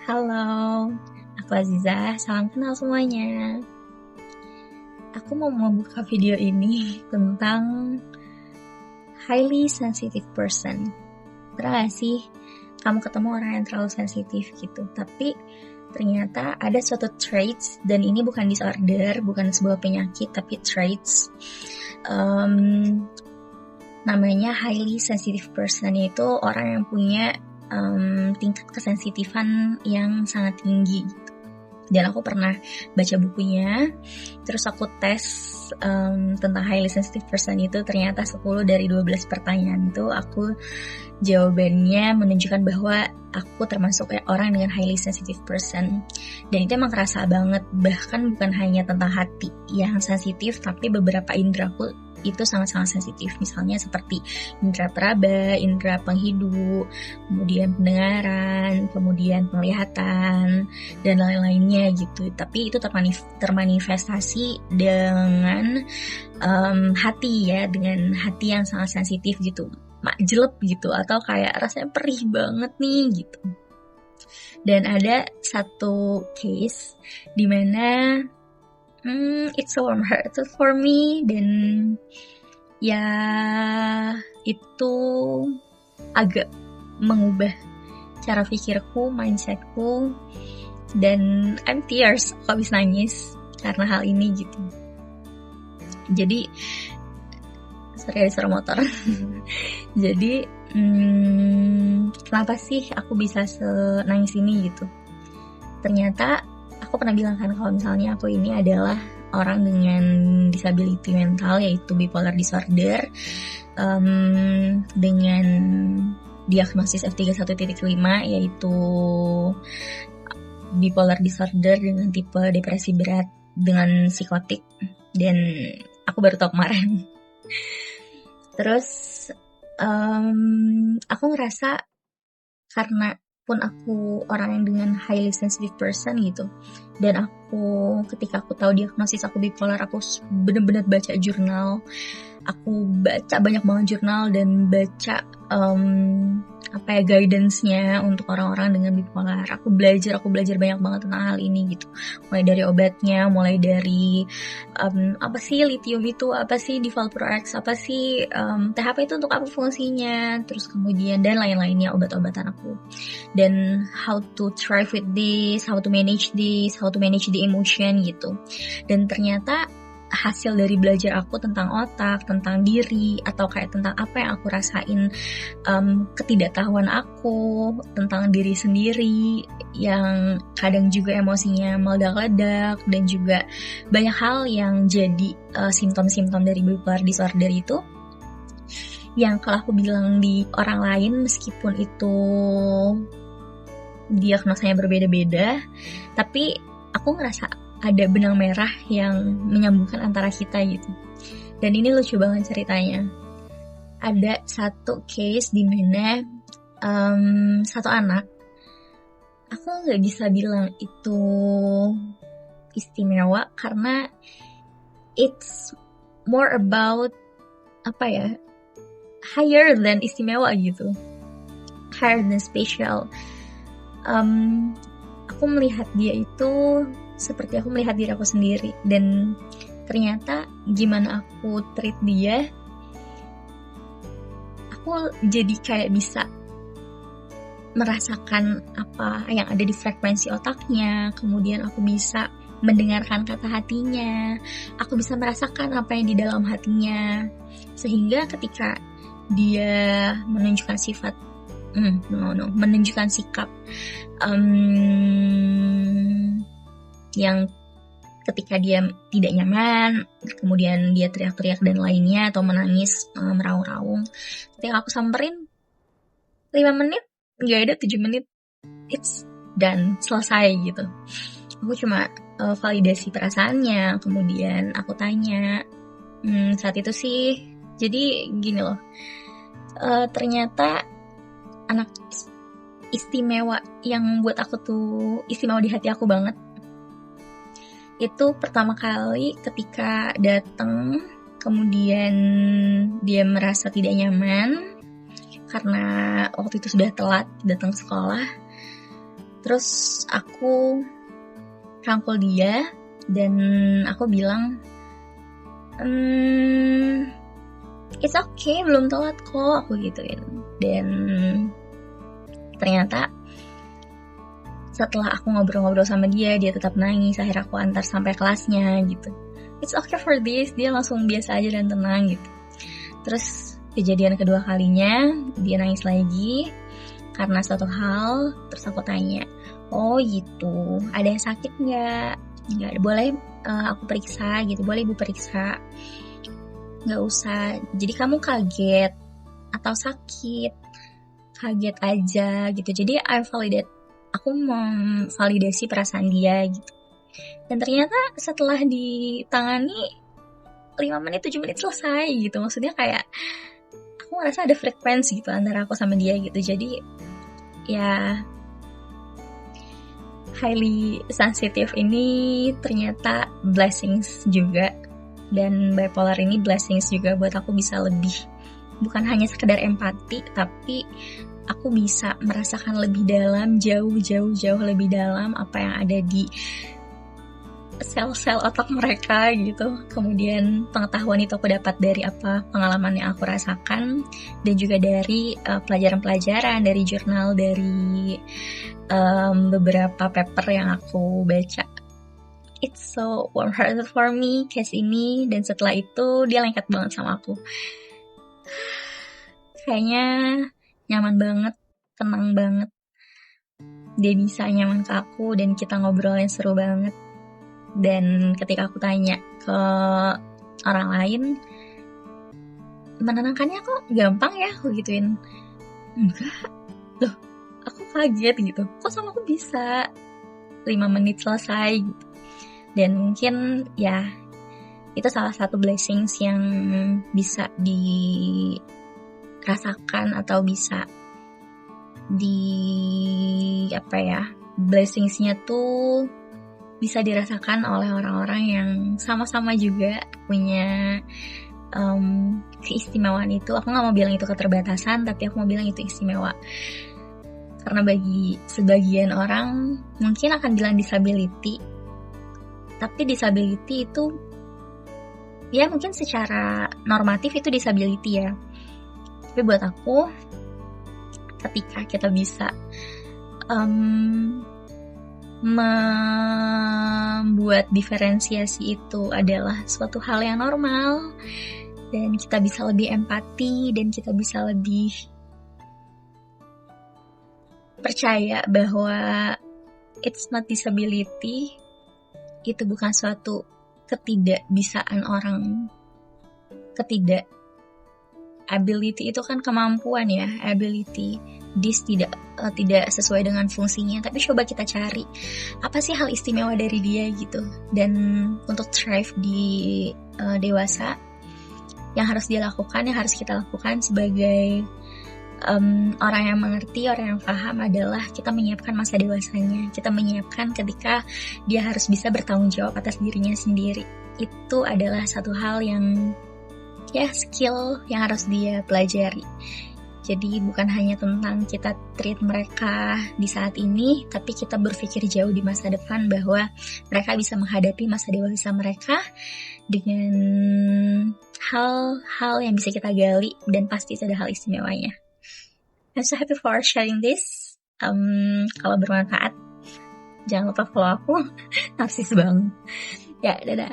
Halo, aku Aziza, salam kenal semuanya. Aku mau membuka video ini tentang highly sensitive person. Pernah gak sih kamu ketemu orang yang terlalu sensitif gitu, tapi ternyata ada suatu traits, dan ini bukan disorder, bukan sebuah penyakit, tapi traits. Namanya highly sensitive person, yaitu orang yang punya tingkat kesensitifan yang sangat tinggi gitu. Dan aku pernah baca bukunya, terus aku tes tentang highly sensitive person itu, ternyata 10 dari 12 pertanyaan itu aku jawabannya menunjukkan bahwa aku termasuk orang dengan highly sensitive person. Dan itu emang kerasa banget, bahkan bukan hanya tentang hati yang sensitif, tapi beberapa indraku itu sangat-sangat sensitif. Misalnya seperti indera peraba, indera penghidup, kemudian pendengaran, kemudian penglihatan, dan lain-lainnya gitu. Tapi itu termanifestasi dengan hati ya, dengan hati yang sangat sensitif gitu, jelek gitu, atau kayak rasanya perih banget nih gitu. Dan ada satu case dimana it's so warm heart for me, dan ya itu agak mengubah cara pikirku, mindsetku, dan I'm tears, aku habis nangis karena hal ini gitu. Jadi sorry ada suara motor. Jadi kenapa sih aku bisa senangis ini gitu? Ternyata aku pernah bilang kan kalau misalnya aku ini adalah orang dengan disability mental, yaitu bipolar disorder, dengan diagnosis F31.5, yaitu bipolar disorder dengan tipe depresi berat dengan psikotik, dan aku baru tahu kemarin. Terus aku ngerasa karena pun aku orang yang dengan highly sensitive person gitu, dan aku ketika aku tahu diagnosis aku bipolar, aku benar-benar baca jurnal, aku baca banyak banget jurnal dan baca guidance-nya untuk orang-orang dengan bipolar. Aku belajar banyak banget tentang hal ini gitu. Mulai dari obatnya, mulai dari apa sih lithium itu, apa sih Divalproex, apa sih THP itu untuk apa fungsinya, terus kemudian dan lain-lainnya, obat-obatan aku. Dan how to thrive with this, how to manage this, how to manage the emotion gitu. Dan ternyata hasil dari belajar aku tentang otak, tentang diri, atau kayak tentang apa yang aku rasain, ketidaktahuan aku tentang diri sendiri, yang kadang juga emosinya meledak-ledak, dan juga banyak hal yang jadi simptom-simptom dari bipolar disorder itu, yang kalau aku bilang di orang lain, meskipun itu diagnosanya berbeda-beda, tapi aku ngerasa ada benang merah yang menyambungkan antara kita gitu. Dan ini lucu banget ceritanya. Ada satu case di mana satu anak, aku nggak bisa bilang itu istimewa karena it's more about higher than istimewa gitu, higher than special. Aku melihat dia itu seperti aku melihat diri aku sendiri, dan ternyata gimana aku treat dia, aku jadi kayak bisa merasakan apa yang ada di frekuensi otaknya, kemudian aku bisa mendengarkan kata hatinya, aku bisa merasakan apa yang di dalam hatinya, sehingga ketika dia menunjukkan sifat menunjukkan sikap yang ketika dia tidak nyaman, kemudian dia teriak-teriak dan lainnya, atau menangis, meraung-raung, ketika aku samperin 5 menit, gak ada 7 menit, it's done, selesai gitu. Aku cuma validasi perasaannya, kemudian aku tanya, saat itu sih, jadi gini loh, ternyata anak istimewa yang buat aku tuh istimewa di hati aku banget, itu pertama kali ketika datang, kemudian dia merasa tidak nyaman karena waktu itu sudah telat datang sekolah, Terus aku rangkul dia dan aku bilang, it's okay, belum telat kok, aku gituin. Dan ternyata setelah aku ngobrol-ngobrol sama dia tetap nangis. Akhirnya aku antar sampai kelasnya gitu. It's okay for this, dia langsung biasa aja dan tenang gitu. Terus kejadian kedua kalinya dia nangis lagi karena suatu hal. Terus aku tanya, oh gitu, ada yang sakit nggak? Nggak, boleh aku periksa gitu, boleh ibu periksa? Nggak usah, jadi kamu kaget atau sakit? Kaget aja gitu. Jadi aku memvalidasi perasaan dia gitu. Dan ternyata setelah ditangani 5 menit 7 menit selesai gitu. Maksudnya kayak aku ngerasa ada frekuensi gitu antara aku sama dia gitu. Jadi ya highly sensitive ini ternyata blessings juga. Dan bipolar ini blessings juga buat aku bisa lebih, bukan hanya sekedar empati, tapi aku bisa merasakan lebih dalam, jauh lebih dalam apa yang ada di sel-sel otak mereka gitu. Kemudian pengetahuan itu aku dapat dari pengalaman yang aku rasakan, dan juga dari pelajaran-pelajaran, dari jurnal, dari beberapa paper yang aku baca. It's so warm-hearted for me case ini. Dan setelah itu dia lengket banget sama aku. Kayaknya nyaman banget, tenang banget. Dia bisa nyaman ke aku dan kita ngobrolnya seru banget. Dan ketika aku tanya ke orang lain, menenangkannya kok gampang ya, aku gituin. Enggak, loh aku kaget gitu, kok sama aku bisa 5 menit selesai gitu. Dan mungkin ya itu salah satu blessings yang bisa dirasakan atau bisa blessingsnya tuh bisa dirasakan oleh orang-orang yang sama-sama juga punya keistimewaan itu. Aku gak mau bilang itu keterbatasan, tapi aku mau bilang itu istimewa. Karena bagi sebagian orang mungkin akan bilang disability, tapi disability itu ya mungkin secara normatif itu disability ya. Tapi buat aku, ketika kita bisa membuat diferensiasi itu adalah suatu hal yang normal, dan kita bisa lebih empati, dan kita bisa lebih percaya bahwa it's not disability, itu bukan suatu ketidakbisaan orang. Ability itu kan kemampuan ya, ability. This tidak sesuai dengan fungsinya, tapi coba kita cari apa sih hal istimewa dari dia gitu. Dan untuk thrive di dewasa, yang harus dia lakukan, yang harus kita lakukan sebagai orang yang mengerti, orang yang paham adalah kita menyiapkan masa dewasanya. Kita menyiapkan ketika dia harus bisa bertanggung jawab atas dirinya sendiri. Itu adalah satu hal yang ya skill yang harus dia pelajari. Jadi bukan hanya tentang kita treat mereka di saat ini, tapi kita berpikir jauh di masa depan bahwa mereka bisa menghadapi masa dewasa mereka dengan hal-hal yang bisa kita gali, dan pasti ada hal istimewanya. I'm so happy for sharing this. Kalau bermanfaat, jangan lupa follow aku. Narsis banget. Ya, dadah.